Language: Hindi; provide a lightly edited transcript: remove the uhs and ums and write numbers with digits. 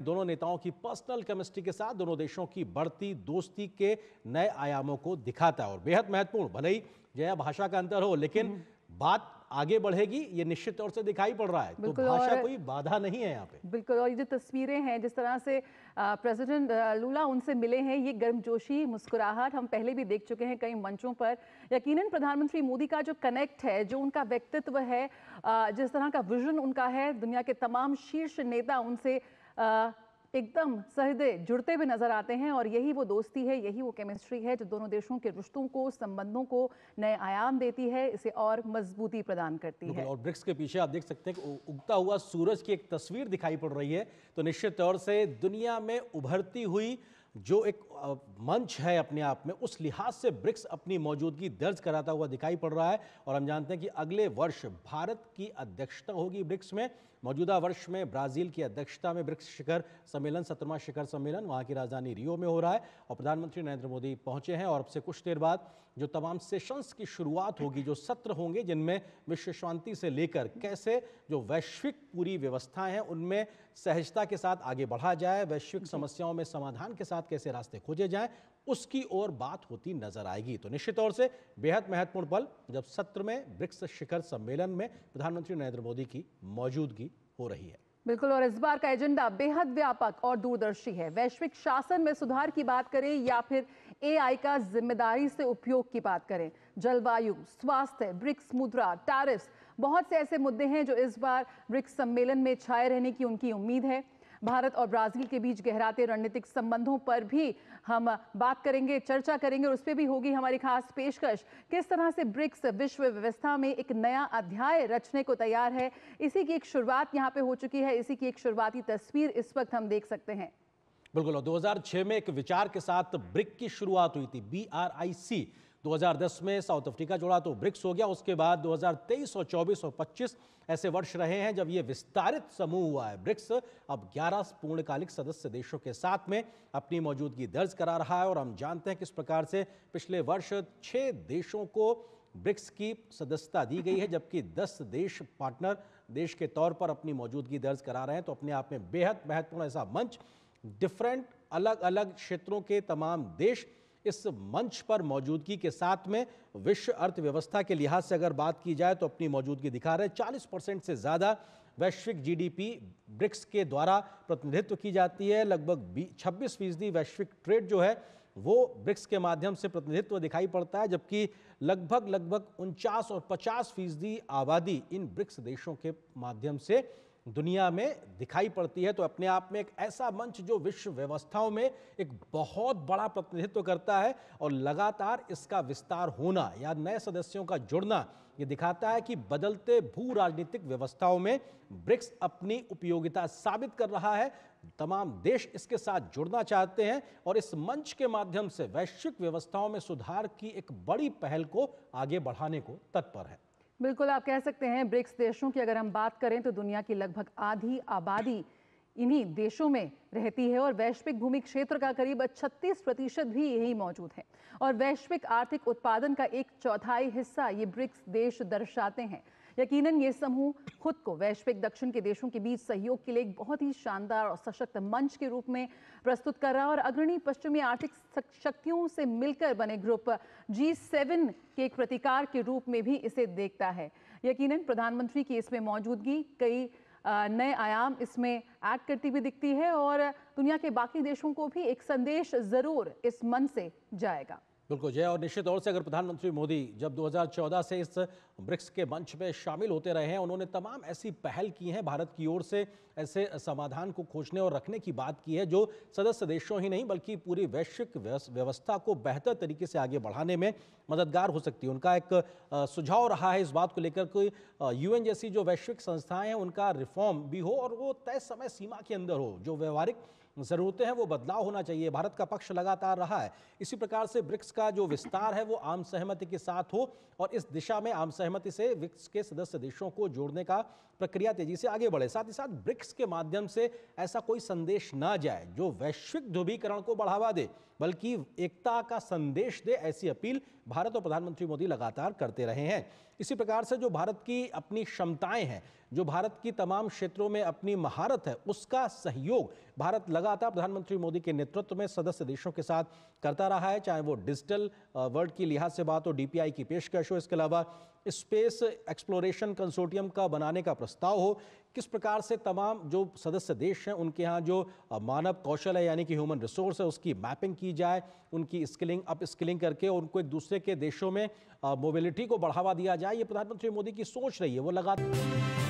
दोनों नेताओं की पर्सनल केमिस्ट्री के साथ दोनों देशों की बढ़ती दोस्ती के नए आयामों को दिखाता है और बेहद महत्वपूर्ण, भले ही जया भाषा का अंतर हो, लेकिन बात आगे बढ़ेगी ये निश्चित तौर से दिखाई पड़ रहा है। तो भाषा कोई बाधा नहीं है यहाँ पे। बिल्कुल, और ये जो तस्वीरें हैं, जिस तरह से प्रेसिडेंट लूला उनसे मिले हैं, ये गर्मजोशी, मुस्कुराहट हम पहले भी देख चुके हैं कई मंचों पर। यकीनन प्रधानमंत्री मोदी का जो कनेक्ट है, जो उनका व्यक्तित्व है, जिस तरह का विजन उनका है, दुनिया के तमाम शीर्ष नेता उनसे एकदम सहृदय जुड़ते हुए नजर आते हैं और यही वो दोस्ती है, यही वो केमिस्ट्री है जो दोनों देशों के रिश्तों को, संबंधों को नए आयाम देती है, इसे और मजबूती प्रदान करती है। और ब्रिक्स के पीछे आप देख सकते हैं कि उगता हुआ सूरज की एक तस्वीर दिखाई पड़ रही है। तो निश्चित तौर से दुनिया में उभरती हुई जो एक मंच है अपने आप में, उस लिहाज से ब्रिक्स अपनी मौजूदगी दर्ज कराता हुआ दिखाई पड़ रहा है। और हम जानते हैं कि अगले वर्ष भारत की अध्यक्षता होगी ब्रिक्स में। मौजूदा वर्ष में ब्राजील की अध्यक्षता में ब्रिक्स शिखर सम्मेलन, 17वां शिखर सम्मेलन वहाँ की राजधानी रियो में हो रहा है और प्रधानमंत्री नरेंद्र मोदी पहुंचे हैं। और अब से कुछ देर बाद जो तमाम सेशंस की शुरुआत होगी, जो सत्र होंगे जिनमें विश्व शांति से लेकर कैसे जो वैश्विक पूरी व्यवस्थाएं हैं उनमें सहजता के साथ आगे बढ़ा जाए, वैश्विक समस्याओं में समाधान के साथ कैसे रास्ते खोजे जाएं, उसकी ओर बात होती नजर आएगी। तो निश्चित तौर से बेहद महत्वपूर्ण पल जब सत्र में ब्रिक्स शिखर सम्मेलन में प्रधानमंत्री नरेंद्र मोदी की मौजूदगी हो रही है। बिल्कुल, और इस बार का एजेंडा बेहद व्यापक और दूरदर्शी है। वैश्विक शासन में सुधार की बात करें या फिर एआई का जिम्मेदारी से उपयोग की बात करें, जलवायु, स्वास्थ्य, ब्रिक्स मुद्रा, टैरिफ्स, बहुत से ऐसे मुद्दे हैं जो इस बार ब्रिक्स सम्मेलन में छाए रहने की उनकी उम्मीद है। भारत और ब्राजील के बीच गहराते रणनीतिक संबंधों पर भी हम बात करेंगे, चर्चा करेंगे और उस पर भी होगी हमारी खास पेशकश। किस तरह से ब्रिक्स विश्व व्यवस्था में एक नया अध्याय रचने को तैयार है, इसी की एक शुरुआत यहाँ पे हो चुकी है, इसी की एक शुरुआती तस्वीर इस वक्त हम देख सकते हैं। बिल्कुल, 2006 में एक विचार के साथ ब्रिक की शुरुआत हुई थी, BRIC। 2010 में साउथ अफ्रीका जोड़ा तो ब्रिक्स हो गया। उसके बाद 2023 और 24 और 25 ऐसे वर्ष रहे हैं जब ये विस्तारित समूह हुआ है। ब्रिक्स अब 11 पूर्णकालिक सदस्य देशों के साथ में अपनी मौजूदगी दर्ज करा रहा है और हम जानते हैं किस प्रकार से पिछले वर्ष 6 देशों को ब्रिक्स की सदस्यता दी गई है, जबकि 10 देश पार्टनर देश के तौर पर अपनी मौजूदगी दर्ज करा रहे हैं। तो अपने आप में बेहद महत्वपूर्ण ऐसा मंच, डिफरेंट अलग अलग क्षेत्रों के तमाम देश इस मंच पर मौजूदगी के साथ में विश्व अर्थव्यवस्था के लिहाज से अगर बात की जाए तो अपनी मौजूदगी दिखा रहे हैं। 40% से ज़्यादा वैश्विक जीडीपी ब्रिक्स के द्वारा प्रतिनिधित्व की जाती है। लगभग 26% वैश्विक ट्रेड जो है वो ब्रिक्स के माध्यम से प्रतिनिधित्व दिखाई पड़ता है, जबकि लगभग 49 और 50% आबादी इन ब्रिक्स देशों के माध्यम से दुनिया में दिखाई पड़ती है। तो अपने आप में एक ऐसा मंच जो विश्व व्यवस्थाओं में एक बहुत बड़ा प्रतिनिधित्व करता है और लगातार इसका विस्तार होना या नए सदस्यों का जुड़ना ये दिखाता है कि बदलते भू राजनीतिक व्यवस्थाओं में ब्रिक्स अपनी उपयोगिता साबित कर रहा है। तमाम देश इसके साथ जुड़ना चाहते हैं और इस मंच के माध्यम से वैश्विक व्यवस्थाओं में सुधार की एक बड़ी पहल को आगे बढ़ाने को तत्पर है। बिल्कुल, आप कह सकते हैं ब्रिक्स देशों की अगर हम बात करें तो दुनिया की लगभग आधी आबादी इन्हीं देशों में रहती है और वैश्विक भूमि क्षेत्र का करीब 36% भी यही मौजूद है और वैश्विक आर्थिक उत्पादन का 1/4 हिस्सा ये ब्रिक्स देश दर्शाते हैं। यकीनन ये समूह खुद को वैश्विक दक्षिण के देशों के बीच सहयोग के लिए एक बहुत ही शानदार और सशक्त मंच के रूप में प्रस्तुत कर रहा है और अग्रणी पश्चिमी आर्थिक शक्तियों से मिलकर बने ग्रुप G7 के एक प्रतिकार के रूप में भी इसे देखता है। यकीनन प्रधानमंत्री की इसमें मौजूदगी कई नए आयाम इसमें ऐड करती हुई दिखती है और दुनिया के बाकी देशों को भी एक संदेश जरूर इस मंच से जाएगा। बिल्कुल जय, और निश्चित तौर से अगर प्रधानमंत्री मोदी जब 2014 से इस ब्रिक्स के मंच में शामिल होते रहे हैं, उन्होंने तमाम ऐसी पहल की हैं भारत की ओर से, ऐसे समाधान को खोजने और रखने की बात की है जो सदस्य देशों ही नहीं बल्कि पूरी वैश्विक व्यवस्था को बेहतर तरीके से आगे बढ़ाने में मददगार हो सकती है। उनका एक सुझाव रहा है इस बात को लेकर कि UN जैसी जो वैश्विक संस्थाएं हैं उनका रिफॉर्म भी हो और वो तय समय सीमा के अंदर हो, जो व्यवहारिक ज़रूरतें हैं वो बदलाव होना चाहिए। भारत का पक्ष लगातार रहा है। इसी प्रकार से ब्रिक्स का जो विस्तार है वो आम सहमति के साथ हो और इस दिशा में आम सहमति से ब्रिक्स के सदस्य देशों को जोड़ने का प्रक्रिया तेजी से आगे बढ़े। साथ ही साथ ब्रिक्स के माध्यम से ऐसा कोई संदेश ना जाए जो वैश्विक ध्रुवीकरण को बढ़ावा दे, बल्कि एकता का संदेश दे, ऐसी अपील भारत और प्रधानमंत्री मोदी लगातार करते रहे हैं। इसी प्रकार से जो भारत की अपनी क्षमताएं हैं, जो भारत की तमाम क्षेत्रों में अपनी महारत है, उसका सहयोग भारत लगातार प्रधानमंत्री मोदी के नेतृत्व में सदस्य देशों के साथ करता रहा है। चाहे वो डिजिटल वर्ल्ड की लिहाज से बात हो, डीपीआई की पेशकश हो, इसके अलावा स्पेस एक्सप्लोरेशन कंसोर्टियम का बनाने का प्रस्ताव हो, किस प्रकार से तमाम जो सदस्य देश हैं उनके यहाँ जो मानव कौशल है यानी कि ह्यूमन रिसोर्स है उसकी मैपिंग की जाए, उनकी स्किलिंग अप स्किलिंग करके उनको एक दूसरे के देशों में मोबिलिटी को बढ़ावा दिया जाए। ये प्रधानमंत्री मोदी की सोच रही है, वो लगातार